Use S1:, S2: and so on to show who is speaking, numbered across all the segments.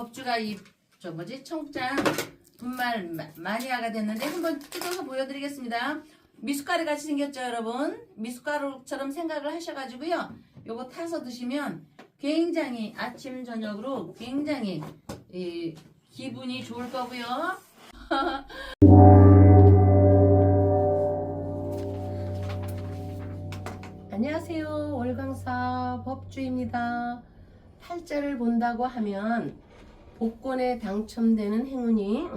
S1: 법주가 저 뭐지 청장 분말 마니아가 됐는데 한번 뜯어서 보여드리겠습니다. 미숫가루 같이 생겼죠, 여러분? 미숫가루처럼 생각을 하셔가지고요. 요거 타서 드시면 굉장히 아침 저녁으로 굉장히 기분이 좋을 거고요. 안녕하세요, 월강사 법주입니다. 팔자를 본다고 하면 복권에 당첨되는 행운이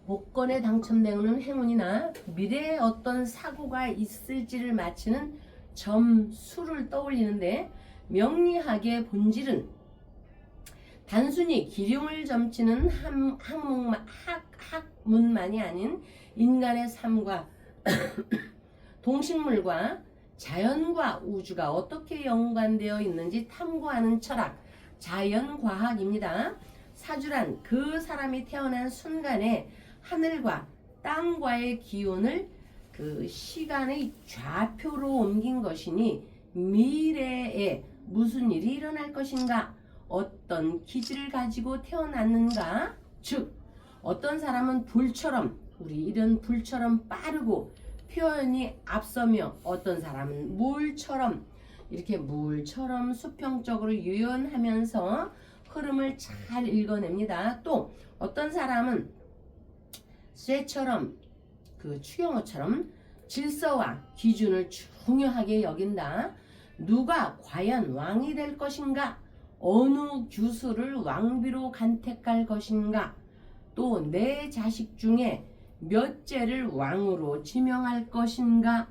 S1: 복권에 당첨되는 행운이나 미래에 어떤 사고가 있을지를 맞히는 점수를 떠올리는데, 명리학의 본질은 단순히 기륭을 점치는 학문만이 아닌 인간의 삶과 동식물과 자연과 우주가 어떻게 연관되어 있는지 탐구하는 철학, 자연과학입니다. 사주란 그 사람이 태어난 순간에 하늘과 땅과의 기운을 그 시간의 좌표로 옮긴 것이니, 미래에 무슨 일이 일어날 것인가, 어떤 기질을 가지고 태어났는가, 즉 어떤 사람은 불처럼, 우리 이런 불처럼 빠르고 표현이 앞서며, 어떤 사람은 물처럼 이렇게 물처럼 수평적으로 유연하면서 흐름을 잘 읽어냅니다. 또 어떤 사람은 쇠처럼, 그 추경호처럼 질서와 기준을 중요하게 여긴다. 누가 과연 왕이 될 것인가, 어느 규수를 왕비로 간택할 것인가, 또 내 자식 중에 몇째를 왕으로 지명할 것인가,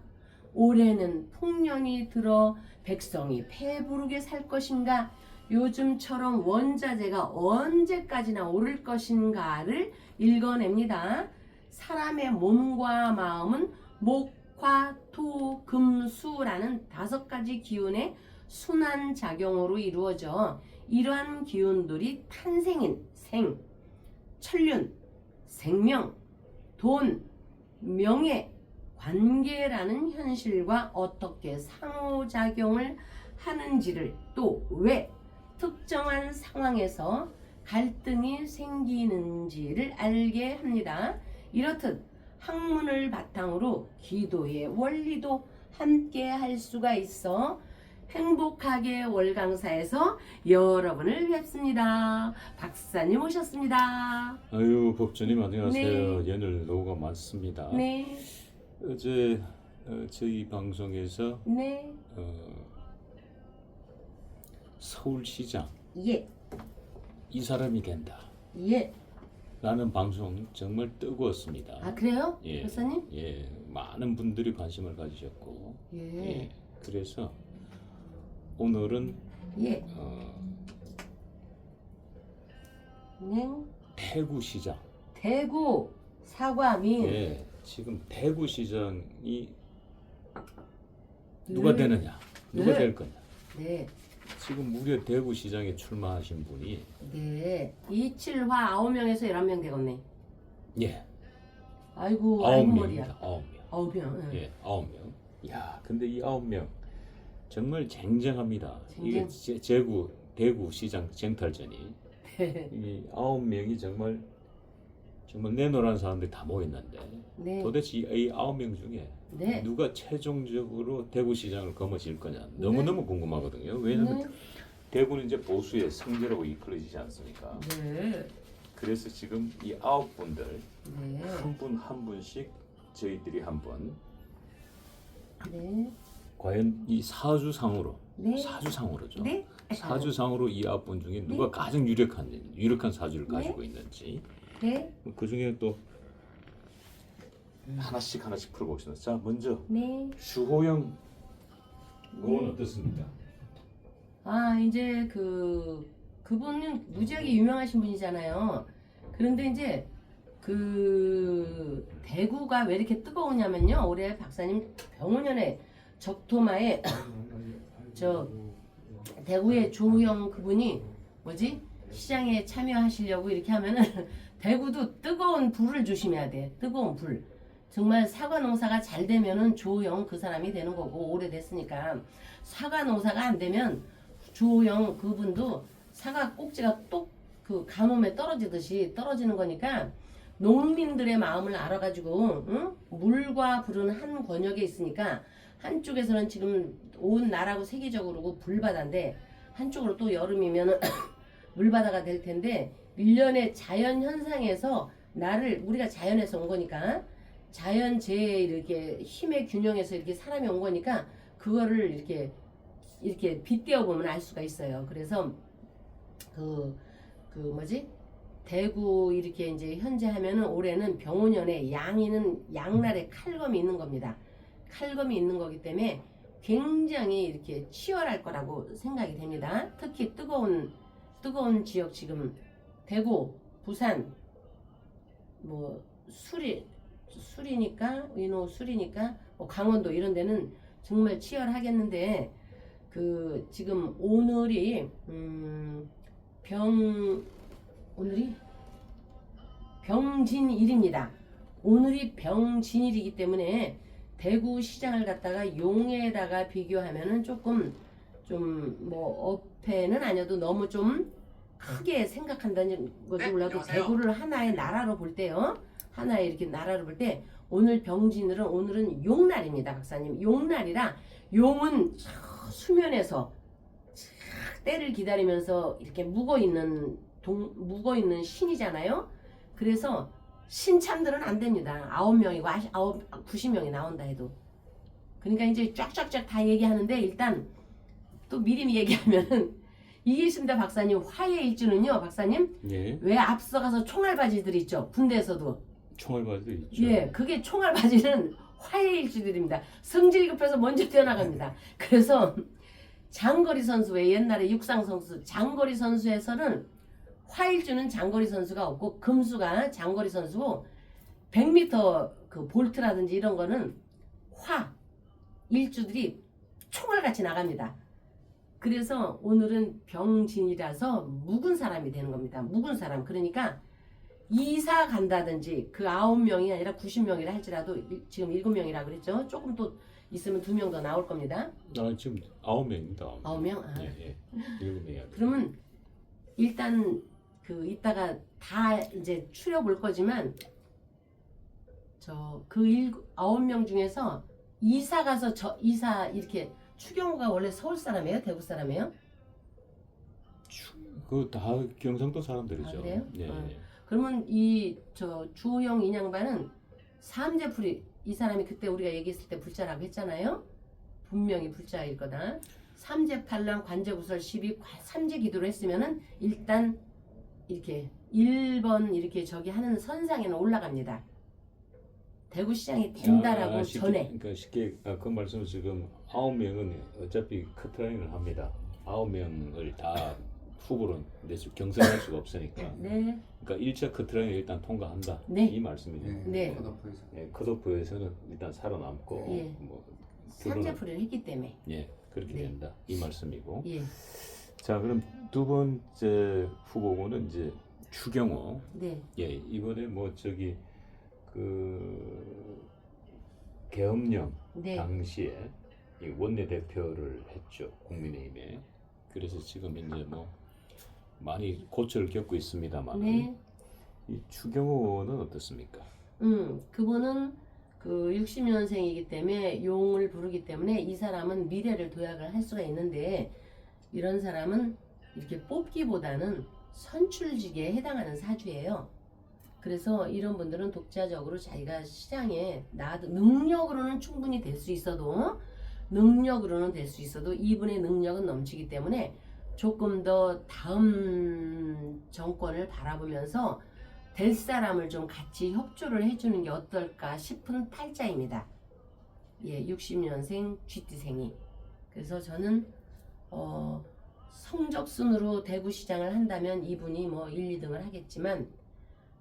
S1: 올해는 풍년이 들어 백성이 배부르게 살 것인가, 요즘처럼 원자재가 언제까지나 오를 것인가를 읽어냅니다. 사람의 몸과 마음은 목, 화, 토, 금, 수라는 5가지 기운의 순환작용으로 이루어져 이러한 기운들이 탄생인 생, 천륜, 생명, 돈, 명예, 관계라는 현실과 어떻게 상호작용을 하는지를, 또 왜 특정한 상황에서 갈등이 생기는지를 알게 합니다. 이렇듯 학문을 바탕으로 기도의 원리도 함께 할 수가 있어 행복하게 월강사에서 여러분을 뵙습니다. 박사님 오셨습니다.
S2: 아유, 법주님 안녕하세요.
S1: 네.
S2: 연일 노고가 많습니다.
S1: 네.
S2: 어제 저희 방송에서
S1: 네.
S2: 서울시장
S1: 예.
S2: 이 사람이 된다
S1: 예.
S2: 라는 방송 정말 뜨거웠습니다.
S1: 아, 그래요?
S2: 예,
S1: 박사님?
S2: 예, 많은 분들이 관심을 가지셨고,
S1: 예.
S2: 그래서 오늘은
S1: 예. 네.
S2: 대구시장,
S1: 대구 사과민.
S2: 예, 지금 대구시장이 누가 되느냐, 누가
S1: 네.
S2: 될 거냐.
S1: 네.
S2: 지금 무려 대구시장에 출마하신 분이,
S1: 네. 27화 9명에서 11명 되겠네.
S2: 예,
S1: 아이고, 아이고 머리야.
S2: 9명입니다. 9명.
S1: 9명.
S2: 예, 9명. 야, 근데 이 9명 정말 쟁쟁합니다. 이게 대구 시장 쟁탈전이, 이 9명이 정말 내노란 사람들이 다 모였는데,
S1: 네.
S2: 도대체 이 9명 중에
S1: 네.
S2: 누가 최종적으로 대구 시장을 거머쥘 거냐 너무너무 궁금하거든요. 왜냐하면
S1: 네.
S2: 대구는 이제 보수의 성지라고 이끌어지지 않습니까?
S1: 네.
S2: 그래서 지금 이 9분들
S1: 네.
S2: 한 분 한 분씩 저희들이 한번
S1: 네.
S2: 과연 이 사주상으로,
S1: 네.
S2: 사주상으로죠.
S1: 네.
S2: 사주상으로 이 9분 중에 누가 가장 유력한 사주를 가지고 있는지,
S1: 네.
S2: 그 중에 또 하나씩 풀어보겠습니다. 자, 먼저
S1: 네.
S2: 주호영 의원
S1: 네.
S2: 어떻습니까?
S1: 아, 이제 그분은 무지하게 유명하신 분이잖아요. 그런데 이제 대구가 왜 이렇게 뜨거우냐면요. 올해 박사님 병원연의 적토마에 대구의 조우영 그분이 시장에 참여하시려고 이렇게 하면은 대구도 뜨거운 불을 조심해야 돼. 뜨거운 불. 정말 사과 농사가 잘 되면은 조우영 그 사람이 되는 거고, 오래됐으니까. 사과 농사가 안 되면 조우영 그분도
S3: 사과 꼭지가 똑 그 가뭄에 떨어지듯이 떨어지는 거니까 농민들의 마음을 알아가지고 응? 물과 불은 한 권역에 있으니까 한쪽에서는 지금 온 나라고 세계적으로 불바다인데 한쪽으로 또 여름이면 물바다가 될 텐데 일련의 자연 현상에서 나를 우리가 자연에서 온 거니까 자연재해 이렇게 힘의 균형에서 이렇게 사람이 온 거니까 그거를 이렇게 빗대어 보면 알 수가 있어요. 그래서 그 뭐지? 대구 이렇게 이제 현재 하면은 올해는 병오년에 양이는 양날에 칼검이 있는 겁니다. 칼검이 있는 거기 때문에 굉장히 이렇게 치열할 거라고 생각이 됩니다. 특히 뜨거운 지역 지금 대구, 부산, 뭐 수리니까 수리니까 뭐 강원도 이런 데는 정말 치열하겠는데 그 지금 오늘이 오늘이 병진일입니다. 오늘이 병진일이기 때문에 대구 시장을 갖다가 용에다가 비교하면은 조금 좀 뭐 어폐는 아니어도 너무 좀 크게 생각한다는 것이 몰라도 대구를 하나의 나라로 볼 때요. 하나의 이렇게 나라로 볼 때 오늘 병진일은 오늘은 용날입니다. 박사님. 용날이라 용은 수면에서 때를 기다리면서 이렇게 묵어있는 신이잖아요. 그래서 신참들은 안 됩니다. 9명이고 90명이 나온다 해도. 그러니까 이제 쫙쫙쫙 다 얘기하는데 일단 또 미리 얘기하면은 이게 있습니다. 박사님. 화해일주는요. 박사님.
S2: 예.
S3: 왜 앞서가서 총알바지들 있죠. 군대에서도.
S2: 총알바지도 있죠.
S3: 예. 그게 총알바지는 화해일주들입니다. 성질이 급해서 먼저 뛰어나갑니다. 그래서 장거리 선수 왜 옛날에 육상 선수 장거리 선수에서는 화일주는 장거리 선수가 없고 금수가 장거리 선수고 100m 그 볼트라든지 이런 거는 화 일주들이 총알같이 나갑니다. 그래서 오늘은 병진이라서 묵은 사람이 되는 겁니다. 묵은 사람. 그러니까 이사 간다든지 그 9명이 아니라 90명이라 할지라도 지금 7명이라 그랬죠. 조금 또 있으면 2명 더 나올 겁니다.
S2: 지금 9명입니다.
S3: 9명? 아.
S2: 예. 7명이야.
S3: 그러면 일단 그 이따가 다 이제 추려 볼 거지만 그 9명 중에서 이사 가서 이사 이렇게 추경호가 원래 서울 사람이에요? 대구 사람이에요?
S2: 그 다 경상도 사람들이죠.
S3: 아, 그래요?
S2: 예.
S3: 그러면 주호영 인양반은 삼재풀이 이 사람이 그때 우리가 얘기했을 때 불자라고 했잖아요. 분명히 불자일 거다. 삼재팔랑 관제구설 12 삼재기도를 했으면은 일단 이렇게 1번 이렇게 저기 하는 선상에는 올라갑니다. 대구시장이 된다라고 전에.
S2: 그러니까 쉽게 그 말씀은 지금 9명은 어차피 커트라인을 합니다. 9명을 다 후보로 내수 경선할 수가 없으니까.
S3: 네.
S2: 그러니까 1차 커트라인을 일단 통과한다.
S3: 네.
S2: 이 말씀이죠.
S3: 네.
S2: 컷오프에서는 일단 살아남고
S3: 예.
S2: 뭐
S3: 삼재풀이를 했기 때문에.
S2: 예, 그렇게
S3: 네.
S2: 된다. 이 말씀이고.
S3: 예.
S2: 자, 그럼 두 번째 후보군은 이제 추경호.
S3: 네.
S2: 예, 이번에 뭐 저기 그 계엄령
S3: 네.
S2: 당시에 이 원내대표를 했죠. 국민의힘에. 그래서 지금 이제 뭐 많이 고초를 겪고 있습니다만
S3: 네.
S2: 이 추경호는 어떻습니까?
S3: 그분은 그 60년생이기 때문에 용을 부르기 때문에 이 사람은 미래를 도약을 할 수가 있는데 이런 사람은 이렇게 뽑기보다는 선출직에 해당하는 사주예요. 그래서 이런 분들은 독자적으로 자기가 시장에 나도 능력으로는 충분히 될 수 있어도 이분의 능력은 넘치기 때문에 조금 더 다음 정권을 바라보면서 될 사람을 좀 같이 협조를 해주는 게 어떨까 싶은 팔자입니다. 예, 60년생 쥐띠생이. 그래서 저는 성적순으로 대구시장을 한다면 이분이 뭐 1, 2등을 하겠지만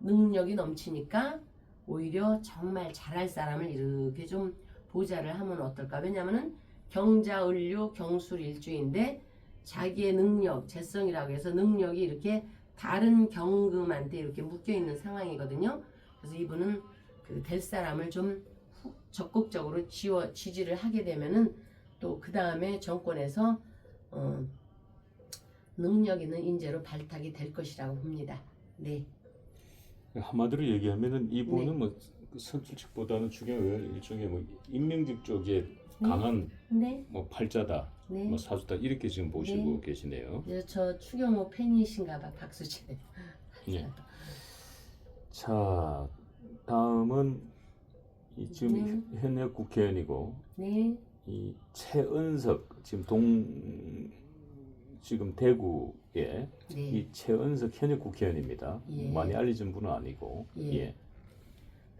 S3: 능력이 넘치니까 오히려 정말 잘할 사람을 이렇게 좀 보좌를 하면 어떨까. 왜냐하면 경자을류 경술일주인데 자기의 능력, 재성이라고 해서 능력이 이렇게 다른 경금한테 이렇게 묶여있는 상황이거든요. 그래서 이분은 그 될 사람을 좀 적극적으로 지지를 하게 되면은 또 그 다음에 정권에서 능력 있는 인재로 발탁이 될 것이라고 봅니다. 네.
S2: 한마디로 얘기하면은 이분은
S3: 네.
S2: 뭐 선출직보다는 추경의 일종의 뭐 임명직 쪽에 강한
S3: 네.
S2: 뭐 팔자다,
S3: 네.
S2: 뭐 사주다 이렇게 지금 보시고
S3: 네.
S2: 계시네요.
S3: 저 추경호 팬이신가 봐. 박수치.
S2: 예. 자, 다음은 이 지금 현역 국회의원이고
S3: 네.
S2: 이 최은석 지금 대구에
S3: 네.
S2: 이 최은석 현역 국회의원입니다.
S3: 예.
S2: 많이 알려진 분은 아니고
S3: 예.
S2: 예.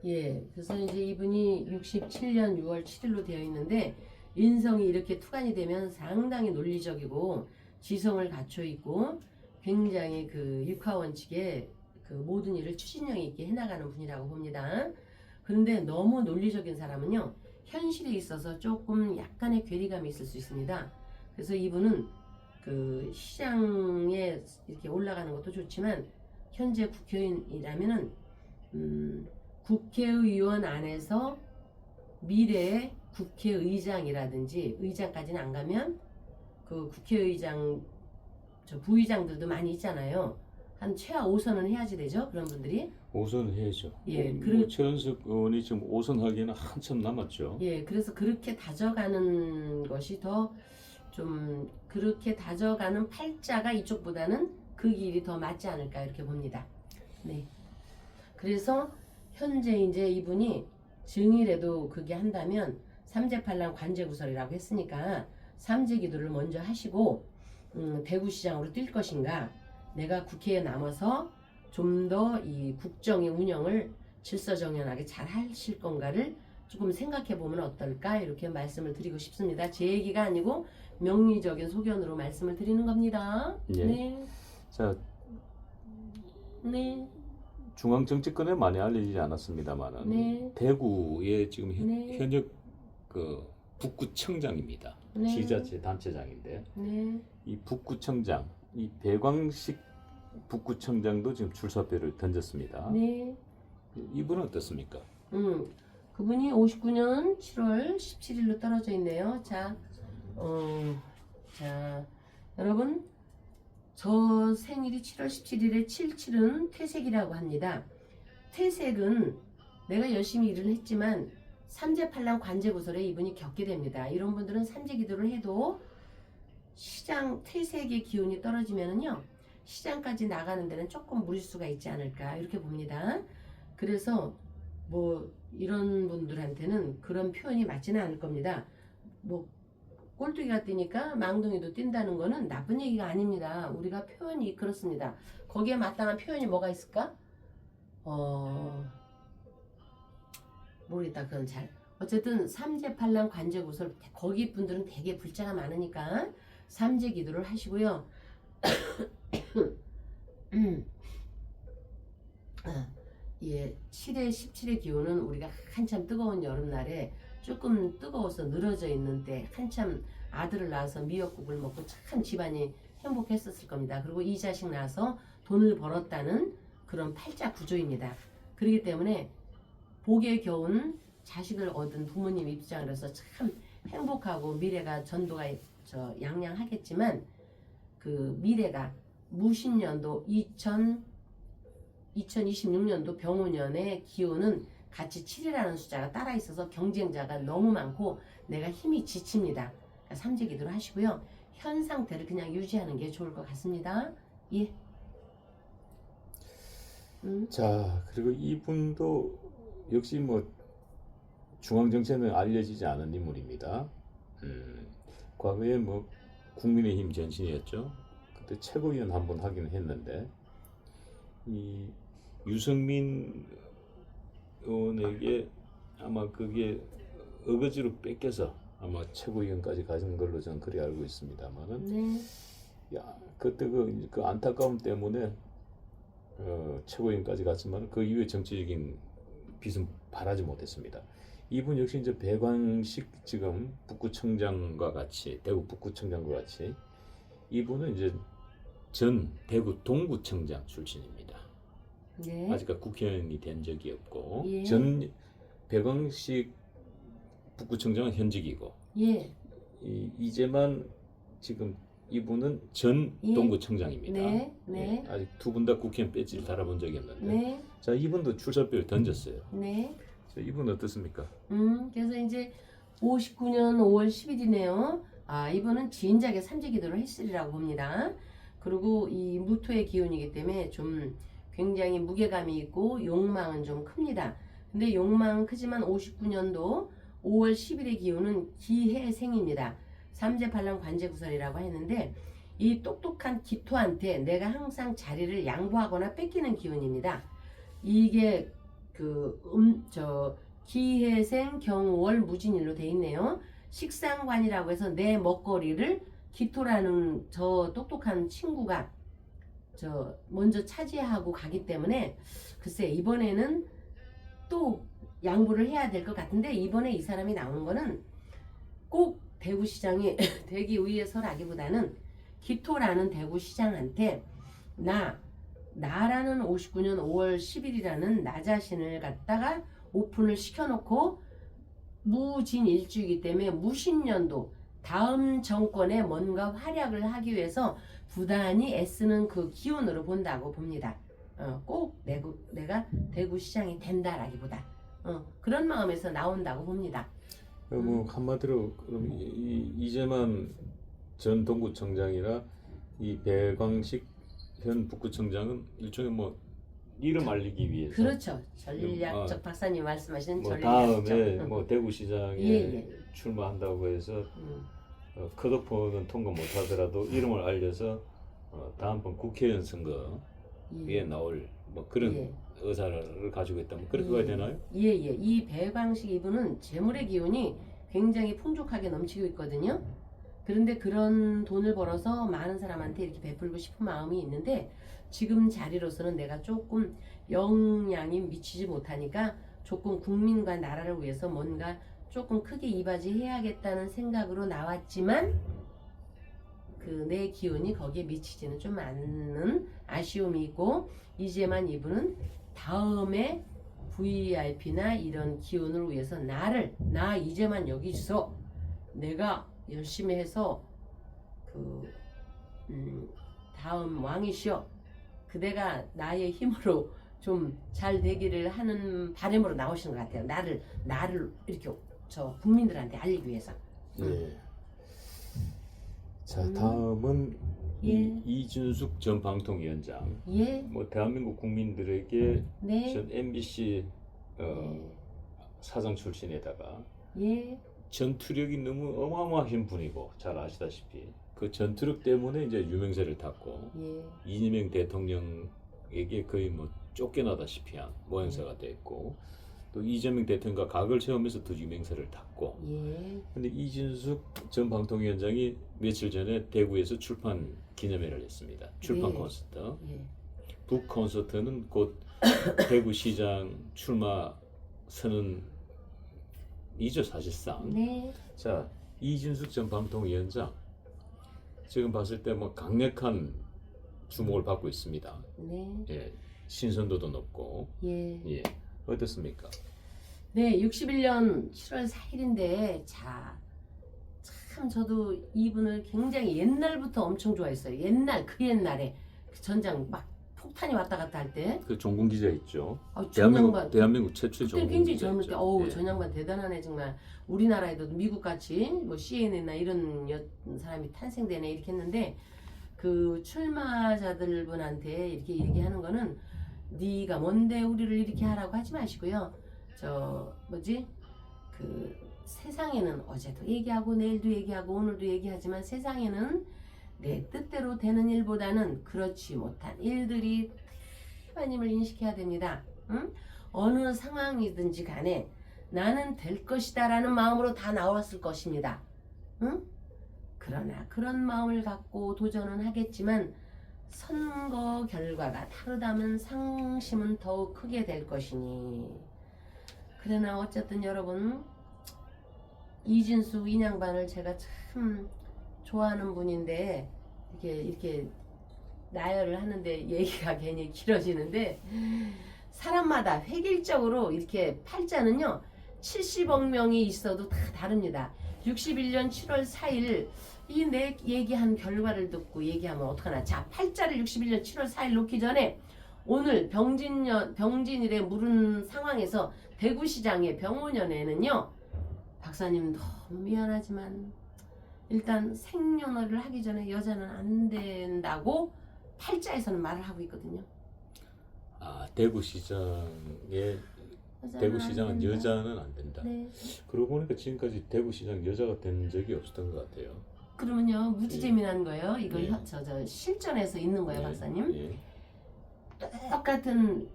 S3: 예, 그래서 이제 이분이 67년 6월 7일로 되어 있는데 인성이 이렇게 투간이 되면 상당히 논리적이고 지성을 갖춰 있고 굉장히 그 육하원칙에 그 모든 일을 추진력 있게 해나가는 분이라고 봅니다. 그런데 너무 논리적인 사람은요 현실에 있어서 조금 약간의 괴리감이 있을 수 있습니다. 그래서 이분은 그 시장에 이렇게 올라가는 것도 좋지만 현재 국회의원이라면은 국회의원 안에서 미래의 국회의장이라든지 의장까지는 안 가면 그 국회의장 저 부의장들도 많이 있잖아요. 한 최하 5선은 해야지 되죠. 그런 분들이.
S2: 5선 해야죠.
S3: 예,
S2: 뭐 최은석 의원이 지금 5선 하기에는 한참 남았죠.
S3: 예, 그래서 그렇게 다져가는 것이 더 좀 그렇게 다져가는 팔자가 이쪽보다는 그 길이 더 맞지 않을까 이렇게 봅니다. 네. 그래서 현재 이제 이분이 증일에도 그게 한다면 삼재팔랑 관제구설이라고 했으니까 삼재기도를 먼저 하시고 대구시장으로 뛸 것인가 내가 국회에 남아서 좀 더 이 국정의 운영을 질서정연하게 잘 하실 건가를 조금 생각해 보면 어떨까 이렇게 말씀을 드리고 싶습니다. 제 얘기가 아니고 명리적인 소견으로 말씀을 드리는 겁니다.
S2: 예.
S3: 네.
S2: 자,
S3: 네.
S2: 중앙 정치권에 많이 알려지지 않았습니다만은
S3: 네.
S2: 대구의 지금
S3: 네.
S2: 현역 그 북구청장입니다.
S3: 네.
S2: 지자체 단체장인데
S3: 네.
S2: 이 북구청장, 이 배광식 북구청장도 지금 출사표를 던졌습니다.
S3: 네.
S2: 이분은 어떻습니까?
S3: 그분이 59년 7월 17일로 떨어져 있네요. 자, 여러분, 저 생일이 7월 17일에 77은 퇴색이라고 합니다. 퇴색은 내가 열심히 일을 했지만 삼재팔랑 관제구설에 이분이 겪게 됩니다. 이런 분들은 삼재기도를 해도 시장 퇴색의 기운이 떨어지면은요, 시장까지 나가는 데는 조금 무리수가 있지 않을까 이렇게 봅니다. 그래서 뭐 이런 분들한테는 그런 표현이 맞지는 않을 겁니다. 뭐 꼴뚜기가 뛰니까 망둥이도 뛴다는 거는 나쁜 얘기가 아닙니다. 우리가 표현이 그렇습니다. 거기에 마땅한 표현이 뭐가 있을까? 모르겠다. 그건 잘. 어쨌든 삼재팔랑 관제구설 거기 분들은 되게 불자가 많으니까 삼재기도를 하시고요. 예, 7회 17의 기온은 우리가 한참 뜨거운 여름날에 조금 뜨거워서 늘어져 있는 때 한참 아들을 낳아서 미역국을 먹고 참 집안이 행복했었을 겁니다. 그리고 이 자식 낳아서 돈을 벌었다는 그런 팔자 구조입니다. 그렇기 때문에 복에 겨운 자식을 얻은 부모님 입장으로서 참 행복하고 미래가 전도가 양양하겠지만 그 미래가 무신년도 2026년도 병오년의 기운은 같이 7이라는 숫자가 따라 있어서 경쟁자가 너무 많고 내가 힘이 지칩니다. 그러니까 삼재기도를 하시고요. 현 상태를 그냥 유지하는 게 좋을 것 같습니다. 예.
S2: 자, 그리고 이분도 역시 뭐 중앙정치에는 알려지지 않은 인물입니다. 과거에 뭐 국민의힘 전신이었죠. 그때 최고위원 한번 하긴 했는데 이 유승민 의원에게 아마 그게 어거지로 뺏겨서 아마 최고위원까지 가진 걸로 저는 그리 알고 있습니다만은
S3: 네.
S2: 야 그때 그 안타까움 때문에 최고위원까지 갔지만 그 이후에 정치적인 빚은 바라지 못했습니다. 이분 역시 이제 배광식 지금 북구청장과 같이 대구 북구청장과 같이 이분은 이제 전 대구 동구청장 출신입니다.
S3: 네.
S2: 아직까지 국회의원이 된 적이 없고
S3: 예.
S2: 전 배광식 북구청장은 현직이고
S3: 예.
S2: 이제만 지금 이분은 전
S3: 예.
S2: 동구청장입니다.
S3: 네, 네,
S2: 예, 아직 두 분 다 국회의원 배지를 달아본 적이 없는데
S3: 네,
S2: 자 이분도 출사표를 던졌어요.
S3: 네.
S2: 자, 이분 어떻습니까?
S3: 그래서 이제 59년 5월 10일이네요. 아, 이분은 진작에 삼재기도를 했으리라고 봅니다. 그리고 이 무토의 기운이기 때문에 좀 굉장히 무게감이 있고 욕망은 좀 큽니다. 근데 욕망은 크지만 59년도 5월 10일의 기운은 기해생입니다. 삼재팔랑 관제구설이라고 했는데 이 똑똑한 기토한테 내가 항상 자리를 양보하거나 뺏기는 기운입니다. 이게 기해생 경월 무진일로 돼 있네요. 식상관이라고 해서 내 먹거리를 기토라는 저 똑똑한 친구가 먼저 차지하고 가기 때문에 글쎄 이번에는 또 양보를 해야 될 것 같은데 이번에 이 사람이 나오는 거는 꼭 대구시장이 되기 위해서라기보다는 기토라는 대구시장한테 나라는 59년 5월 10일이라는 나 자신을 갖다가 오픈을 시켜놓고 무진일주이기 때문에 무신년도 다음 정권에 뭔가 활약을 하기 위해서 부단히 애쓰는 그 기운으로 본다고 봅니다. 꼭 내가 대구시장이 된다라기보다 그런 마음에서 나온다고 봅니다.
S2: 뭐 한마디로 그럼 이재만 전 동구청장이나 이 배광식 현 북구청장은 일종의 뭐 이름 알리기 위해서
S3: 그렇죠. 전략적 박사님 말씀하시는
S2: 뭐
S3: 전략적.
S2: 다음에 뭐 대구시장에
S3: 예.
S2: 출마한다고 해서 컷오프는 통과 못하더라도 이름을 알려서 다음번 국회의원 선거에 나올 뭐 그런 의사를 가지고 있다면 그렇게 봐야 되나요?
S3: 예예. 이 배광식 이분은 재물의 기운이 굉장히 풍족하게 넘치고 있거든요. 그런데 그런 돈을 벌어서 많은 사람한테 이렇게 베풀고 싶은 마음이 있는데 지금 자리로서는 내가 조금 영향이 미치지 못하니까 조금 국민과 나라를 위해서 뭔가 조금 크게 이바지해야겠다는 생각으로 나왔지만 내 기운이 거기에 미치지는 좀 않는 아쉬움이 있고 이제만 이분은 다음에 VIP나 이런 기운을 위해서 나 이제만 여기 있어 내가 열심히 해서 다음 왕이시여 그대가 나의 힘으로 좀 잘 되기를 하는 바람으로 나오시는 것 같아요. 나를 이렇게 국민들한테 알리기 위해서.
S2: 예. 자 다음은
S3: 예.
S2: 이준숙 전 방통위원장.
S3: 예.
S2: 뭐 대한민국 국민들에게
S3: 네.
S2: 전 MBC 사장 출신에다가
S3: 예.
S2: 전투력이 너무 어마어마하신 분이고 잘 아시다시피 그 전투력 때문에 이제 유명세를 탔고
S3: 예.
S2: 이재명 대통령에게 거의 뭐 쫓겨나다시피 한 모양새가 됐고 또 이재명 대통령과 각을 세우면서 더 유명세를 탔고
S3: 예.
S2: 근데 이준숙 전 방통위원장이 며칠 전에 대구에서 출판 기념회를 했습니다. 출판
S3: 네.
S2: 콘서트.
S3: 예.
S2: 북 콘서트는 곧 대구시장 출마 선언이죠 사실상.
S3: 네.
S2: 자 이준숙 전 방통위원장 지금 봤을 때 뭐 강력한 주목을 받고 있습니다.
S3: 네.
S2: 예, 신선도도 높고
S3: 예.
S2: 예 어떻습니까?
S3: 네, 61년 7월 4일인데 참 저도 이분을 굉장히 옛날부터 엄청 좋아했어요. 그 옛날에 그 전장 막 폭탄이 왔다 갔다 할 때.
S2: 그 종군 기자 있죠.
S3: 전양반
S2: 대한민국 최초의
S3: 그때
S2: 종군
S3: 굉장히
S2: 기자
S3: 젊을 때
S2: 있죠.
S3: 어우
S2: 예.
S3: 전양반 대단하네 정말. 우리나라에도 미국 같이 뭐 CNN이나 이런 사람이 탄생되네 이렇게 했는데 그 출마자들 분한테 이렇게 얘기하는 거는 네가 뭔데 우리를 이렇게 하라고 하지 마시고요. 세상에는 어제도 얘기하고 내일도 얘기하고 오늘도 얘기하지만 세상에는 내 뜻대로 되는 일보다는 그렇지 못한 일들이 하나님을 인식해야 됩니다. 응? 어느 상황이든지 간에 나는 될 것이다 라는 마음으로 다 나왔을 것입니다. 응? 그러나 그런 마음을 갖고 도전은 하겠지만 선거 결과가 다르다면 상심은 더욱 크게 될 것이니 그러나 어쨌든 여러분 이진수 인양반을 제가 참 좋아하는 분인데 이렇게 나열을 하는데 얘기가 괜히 길어지는데 사람마다 획일적으로 이렇게 팔자는요 70억 명이 있어도 다 다릅니다. 61년 7월 4일 이 내 얘기한 결과를 듣고 얘기하면 어떡하나. 자, 팔자를 61년 7월 4일 놓기 전에 오늘 병진일에 물은 상황에서 대구시장의 병오년에는요, 박사님 너무 미안하지만 일단 생년월을 하기 전에 여자는 안 된다고 팔자에서는 말을 하고 있거든요.
S2: 아, 대구시장은
S3: 된다.
S2: 여자는 안 된다.
S3: 네.
S2: 그러고 보니까 지금까지 대구시장 여자가 된 적이 없었던 것 같아요.
S3: 그러면요, 무지 재미난 거예요. 이거
S2: 예.
S3: 저 실전에서 있는 거예요,
S2: 예,
S3: 박사님.
S2: 예,
S3: 똑같은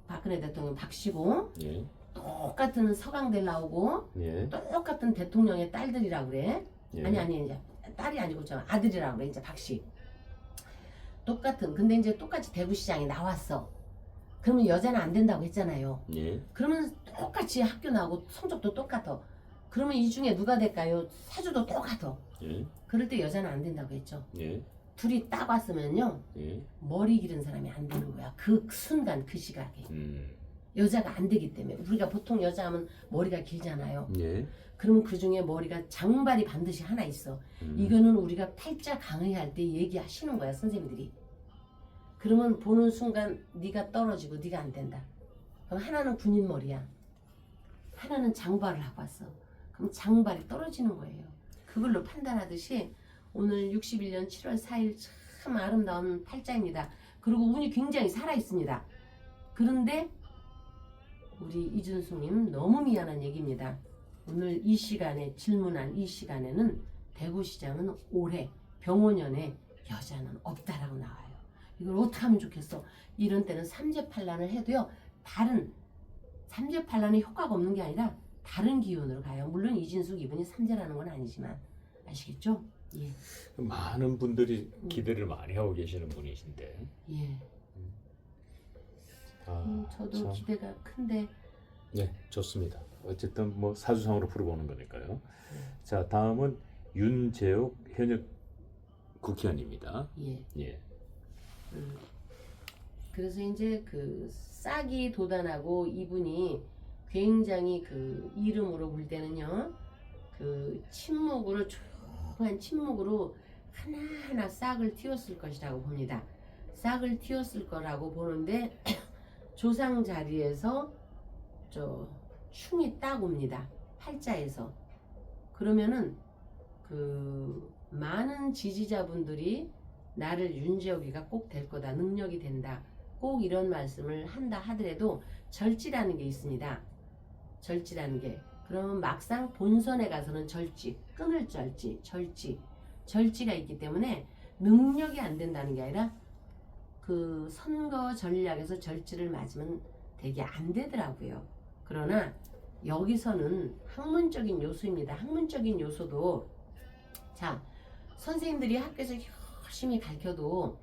S3: 박근혜 대통령 박씨고,
S2: 예,
S3: 똑같은 서강대 나오고,
S2: 예,
S3: 똑같은 대통령의 딸들이라고 그래.
S2: 예.
S3: 아니 이제 딸이 아니고 저 아들이라고 그래. 이제 박씨. 똑같은. 근데 이제 똑같이 대구시장이 나왔어. 그러면 여자는 안 된다고 했잖아요.
S2: 예,
S3: 그러면 똑같이 학교 나오고 성적도 똑같아. 그러면 이 중에 누가 될까요? 사주도 똑같아.
S2: 예,
S3: 그럴 때 여자는 안 된다고 했죠.
S2: 예,
S3: 둘이 딱 왔으면요,
S2: 예,
S3: 머리 기른 사람이 안 되는 거야. 그 순간, 그 시각에. 여자가 안 되기 때문에. 우리가 보통 여자하면 머리가 길잖아요.
S2: 예,
S3: 그러면 그 중에 머리가 장발이 반드시 하나 있어. 이거는 우리가 팔자 강의할 때 얘기하시는 거야, 선생님들이. 그러면 보는 순간 네가 떨어지고 네가 안 된다. 그럼 하나는 군인 머리야. 하나는 장발을 하고 왔어. 그럼 장발이 떨어지는 거예요. 그걸로 판단하듯이 오늘 61년 7월 4일 참 아름다운 팔자입니다. 그리고 운이 굉장히 살아있습니다. 그런데 우리 이준숙님 너무 미안한 얘기입니다. 오늘 이 시간에 질문한 이 시간에는 대구시장은 올해 병오년에 여자는 없다라고 나와요. 이걸 어떻게 하면 좋겠어? 이런 때는 삼재팔란을 해도요, 다른 삼재팔란의 효과가 없는 게 아니라 다른 기운으로 가요. 물론 이진숙 이분이 삼재라는 건 아니지만 아시겠죠? 예.
S2: 많은 분들이 기대를 많이 하고 계시는 분이신데.
S3: 예. 저도
S2: 참.
S3: 기대가 큰데.
S2: 네, 좋습니다. 어쨌든 뭐 사주상으로 풀어보는 거니까요. 자, 다음은 윤재욱 현역 국회의원입니다.
S3: 예.
S2: 예,
S3: 그래서 이제 그 싹이 돋아나고 이분이 굉장히 그 이름으로 볼 때는요, 그 침묵으로 조용한 침묵으로 하나하나 싹을 틔웠을 것이라고 봅니다. 싹을 틔웠을 거라고 보는데 조상 자리에서 저 충이 딱 옵니다. 팔자에서. 그러면은 그 많은 지지자분들이 나를 윤재욱이가 꼭 될 거다, 능력이 된다, 꼭 이런 말씀을 한다 하더라도 절지라는 게 있습니다. 절지라는 게. 그러면 막상 본선에 가서는 절지, 끊을 절지가 있기 때문에 능력이 안 된다는 게 아니라 그 선거 전략에서 절지를 맞으면 되게 안 되더라고요. 그러나 여기서는 학문적인 요소입니다. 학문적인 요소도, 자, 선생님들이 학교에서 열심히 가르쳐도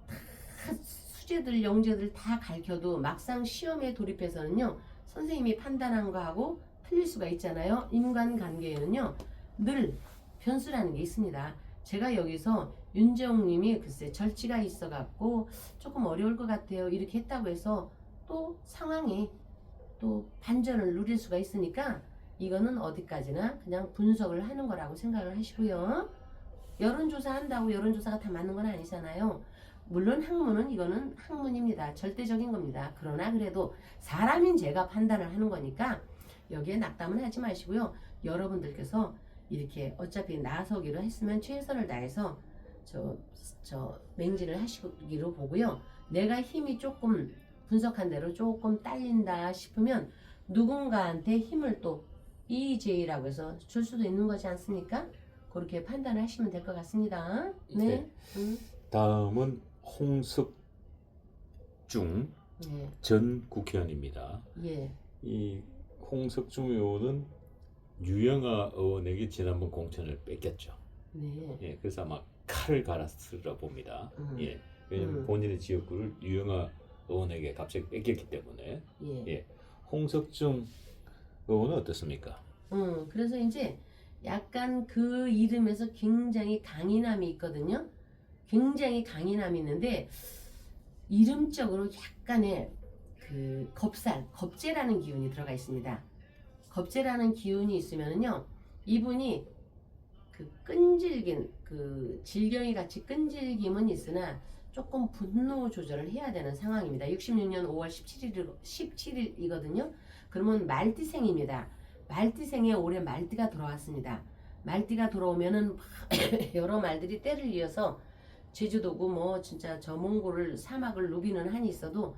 S3: 다 수재들 영재들 다 가르쳐도 막상 시험에 돌입해서는요, 선생님이 판단한 거하고 틀릴 수가 있잖아요. 인간관계에는요 늘 변수라는 게 있습니다. 제가 여기서 윤재욱 님이 글쎄 절지가 있어 갖고 조금 어려울 것 같아요 이렇게 했다고 해서 또 상황이 또 반전을 누릴 수가 있으니까 이거는 어디까지나 그냥 분석을 하는 거라고 생각을 하시고요. 여론조사 한다고 여론조사가 다 맞는 건 아니잖아요. 물론 학문은 이거는 학문입니다. 절대적인 겁니다. 그러나 그래도 사람인 제가 판단을 하는 거니까 여기에 낙담은 하지 마시고요. 여러분들께서 이렇게 어차피 나서기로 했으면 최선을 다해서 저 맹진을 하시기로 보고요. 내가 힘이 조금 분석한 대로 조금 딸린다 싶으면 누군가한테 힘을 또 EJ라고 해서 줄 수도 있는 거지 않습니까? 그렇게 판단을 하시면 될 것 같습니다. 네.
S2: 다음은 홍석중
S3: 네.
S2: 전 국회의원입니다.
S3: 예.
S2: 이 홍석중 의원은 유영아 의원에게 지난번 공천을 뺏겼죠.
S3: 네.
S2: 예, 그래서 아마 칼을 갈았으라 봅니다. 예, 왜냐면 본인의 지역구를 유영아 의원에게 갑자기 뺏겼기 때문에.
S3: 예.
S2: 예, 홍석중 의원은 어떻습니까?
S3: 그래서 이제 약간 그 이름에서 굉장히 강인함이 있거든요. 굉장히 강인함이 있는데 이름적으로 약간의 그 겁재라는 기운이 들어가 있습니다. 겁재라는 기운이 있으면은요, 이분이 그 끈질긴 그 질경이 같이 끈질김은 있으나 조금 분노 조절을 해야 되는 상황입니다. 66년 5월 17일이거든요. 그러면 말띠생입니다. 말띠생에 올해 말띠가 돌아왔습니다. 말띠가 돌아오면은 여러 말들이 때를 이어서 제주도고 뭐 진짜 저 몽골을 사막을 누비는 한이 있어도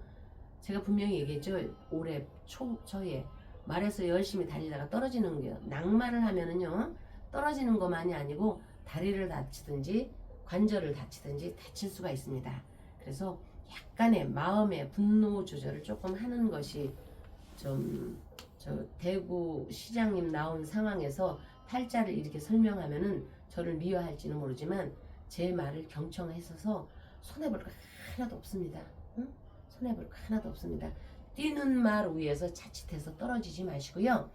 S3: 제가 분명히 얘기했죠. 올해 초에 말에서 열심히 달리다가 떨어지는 게요. 낙마를 하면은요 떨어지는 것만이 아니고 다리를 다치든지 관절을 다치든지 다칠 수가 있습니다. 그래서 약간의 마음의 분노 조절을 조금 하는 것이 좀 저 대구 시장님 나온 상황에서 팔자를 이렇게 설명하면은 저를 미워할지는 모르지만 제 말을 경청했어서 손해볼 거 하나도 없습니다. 응? 손해볼 거 하나도 없습니다. 뛰는 말 위에서 자칫해서 떨어지지 마시고요.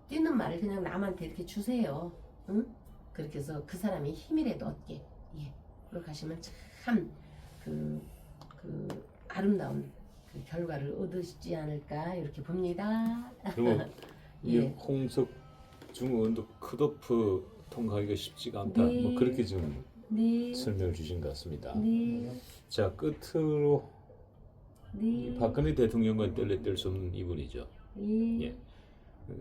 S3: 뛰는 말을 그냥 남한테 이렇게 주세요. 응? 그렇게 해서 그 사람이 힘이라도 얻게. 예. 그렇게 하시면 참 아름다운 그 결과를 얻으시지 않을까 이렇게 봅니다.
S2: 그리고 이
S3: 예.
S2: 홍석 중원도 컷오프 통과하기가 쉽지가 않다.
S3: 네.
S2: 뭐 그렇게 좀
S3: 네.
S2: 설명을 주신 것 같습니다.
S3: 네.
S2: 자, 끝으로
S3: 네.
S2: 박근혜 대통령과 뗄래뗄 수 없는 이분이죠.
S3: 예.
S2: 예.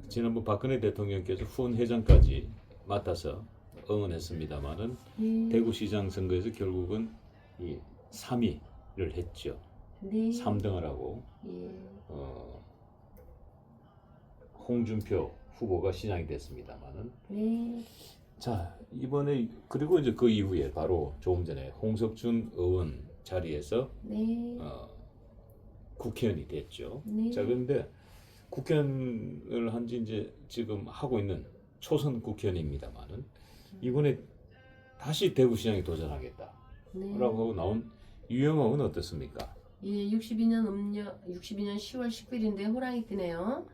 S2: 지난번 박근혜 대통령께서 후원회장까지 맡아서 응원했습니다만은
S3: 예.
S2: 대구시장 선거에서 결국은 이 3위를 했죠.
S3: 네.
S2: 3등을 하고
S3: 예.
S2: 홍준표 후보가 시장이 됐습니다만은
S3: 네.
S2: 자 이번에 그리고 이제 그 이후에 바로 조금 전에 홍석준 의원 자리에서
S3: 네.
S2: 국회의원이 됐죠.
S3: 네.
S2: 자 그런데 국회의원을 한지 이제 지금 하고 있는 초선 국회의원입니다만은 이번에 다시 대구시장에 도전하겠다라고
S3: 네.
S2: 하고 나온 유영옥은 어떻습니까?
S3: 예, 62년 10월 10일인데 호랑이 띠네요.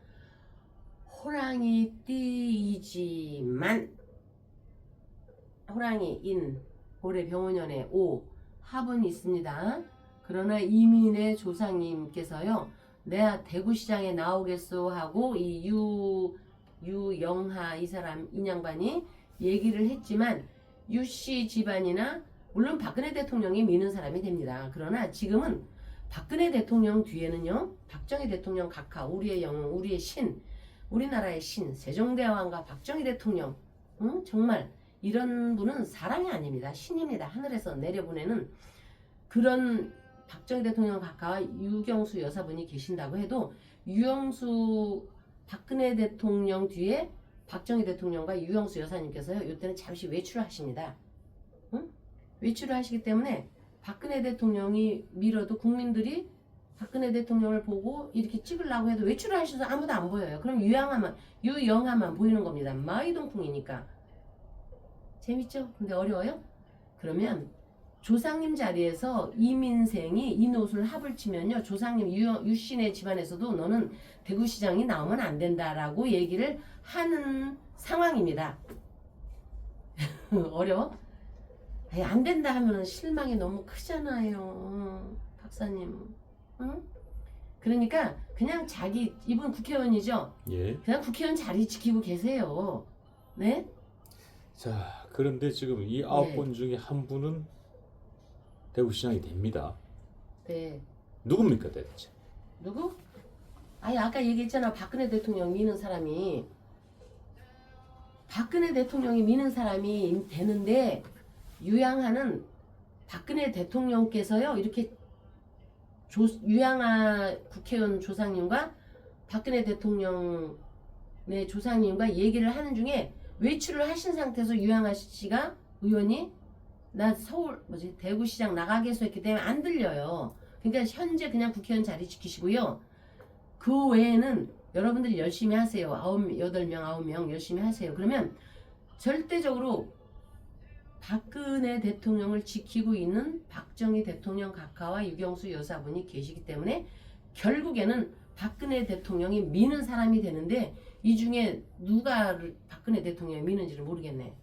S3: 호랑이 띠이지만 호랑이인 올해 병원년에 5 합은 있습니다. 그러나 이민의 조상님께서요. 내가 대구시장에 나오겠소 하고 이 유영하 이 사람 인양반이 얘기를 했지만 유씨 집안이나 물론 박근혜 대통령이 미는 사람이 됩니다. 그러나 지금은 박근혜 대통령 뒤에는요. 박정희 대통령 각하 우리의 영웅 우리의 신 우리나라의 신 세종대왕과 박정희 대통령 정말 이런 분은 사람이 아닙니다. 신입니다. 하늘에서 내려보내는 그런 박정희 대통령 각하와 유경수 여사분이 계신다고 해도 유영수 박근혜 대통령 뒤에 박정희 대통령과 유영수 여사님께서요. 이때는 잠시 외출을 하십니다. 외출을 하시기 때문에 박근혜 대통령이 밀어도 국민들이 박근혜 대통령을 보고 이렇게 찍으려고 해도 외출을 하셔서 아무도 안 보여요. 그럼 유영하만 보이는 겁니다. 마이동풍이니까. 재밌죠? 근데 어려워요? 그러면 조상님 자리에서 이민생이 이노술 합을 치면요. 조상님 유신의 집안에서도 너는 대구시장이 나오면 안 된다라고 얘기를 하는 상황입니다. 어려워? 아니, 안 된다 하면 실망이 너무 크잖아요. 박사님. 응? 그러니까 그냥 이분 국회의원이죠.
S2: 예.
S3: 그냥 국회의원 자리 지키고 계세요. 네?
S2: 자 그런데 지금 이 9분 중에 한 분은 대구시장이 됩니다.
S3: 네.
S2: 누굽니까 대체?
S3: 누구? 아니 아까 얘기했잖아. 박근혜 대통령 미는 사람이. 박근혜 대통령이 미는 사람이 되는데 유양하는 박근혜 대통령께서요. 이렇게 유양하 국회의원 조상님과 박근혜 대통령의 조상님과 얘기를 하는 중에 외출을 하신 상태에서 유양하 씨가 의원이 나 대구시장 나가겠소 했기 때문에 안 들려요. 그러니까 현재 그냥 국회의원 자리 지키시고요. 그 외에는 여러분들이 열심히 하세요. 8명, 9명 열심히 하세요. 그러면 절대적으로 박근혜 대통령을 지키고 있는 박정희 대통령 각하와 유경수 여사분이 계시기 때문에 결국에는 박근혜 대통령이 미는 사람이 되는데 이 중에 누가 박근혜 대통령이 미는지를 모르겠네.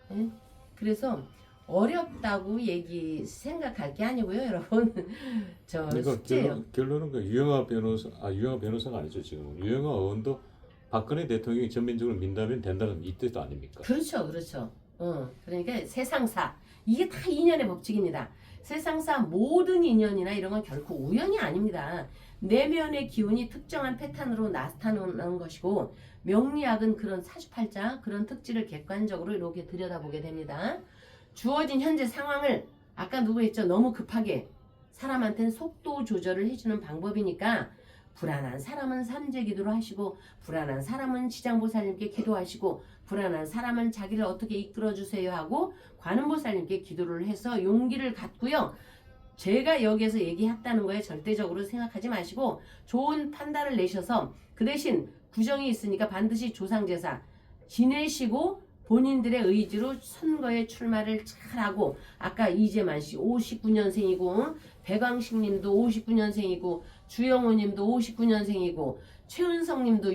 S3: 네? 그래서 어렵다고 생각할 게 아니고요, 여러분. 저
S2: 그러니까
S3: 숙제예요.
S2: 결론은 그 유영하 변호사가 아니죠 지금. 유영하 의원도 박근혜 대통령이 전면적으로 민다면 된다는 이 뜻도 아닙니까?
S3: 그렇죠, 그렇죠. 그러니까 세상사 이게 다 인연의 법칙입니다. 세상사 모든 인연이나 이런 건 결코 우연이 아닙니다. 내면의 기운이 특정한 패턴으로 나타나는 것이고 명리학은 그런 사주팔자 그런 특질을 객관적으로 이렇게 들여다보게 됩니다. 주어진 현재 상황을 아까 누구 했죠? 너무 급하게 사람한테는 속도 조절을 해주는 방법이니까 불안한 사람은 삼재 기도를 하시고 불안한 사람은 지장보살님께 기도하시고 불안한 사람은 자기를 어떻게 이끌어주세요 하고 관음보살님께 기도를 해서 용기를 갖고요. 제가 여기에서 얘기했다는 거에 절대적으로 생각하지 마시고 좋은 판단을 내셔서 그 대신 구정이 있으니까 반드시 조상제사 지내시고 본인들의 의지로 선거에 출마를 잘하고 아까 이재만 씨 59년생이고 백왕식 님도 59년생이고 주영호 님도 59년생이고 최은성 님도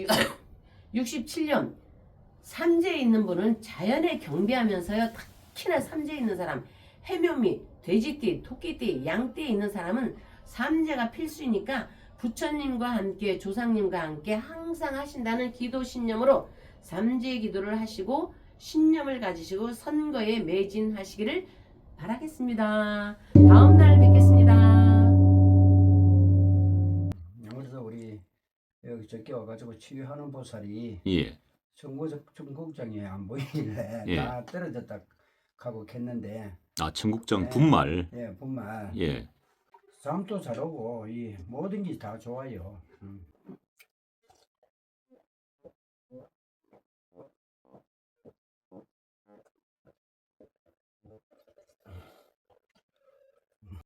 S3: 67년 삼재에 있는 분은 자연에 경배하면서요 특히나 삼재에 있는 사람 해묘미, 돼지띠, 토끼띠, 양띠에 있는 사람은 삼재가 필수이니까 부처님과 함께 조상님과 함께 항상 하신다는 기도 신념으로 삼재 기도를 하시고 신념을 가지시고 선거에 매진하시기를 바라겠습니다. 다음 날 뵙겠습니다.
S4: 그래서 우리 여기 저기 와가지고 치유하는 보살이
S2: 예.
S4: 청국장에 안 보이길래
S2: 예.
S4: 다 떨어졌다 하고 했는데
S2: 아, 청국장
S4: 네.
S2: 분말.
S4: 예, 분말
S2: 예.
S4: 잠도 잘 오고 이 모든 게 다 좋아요.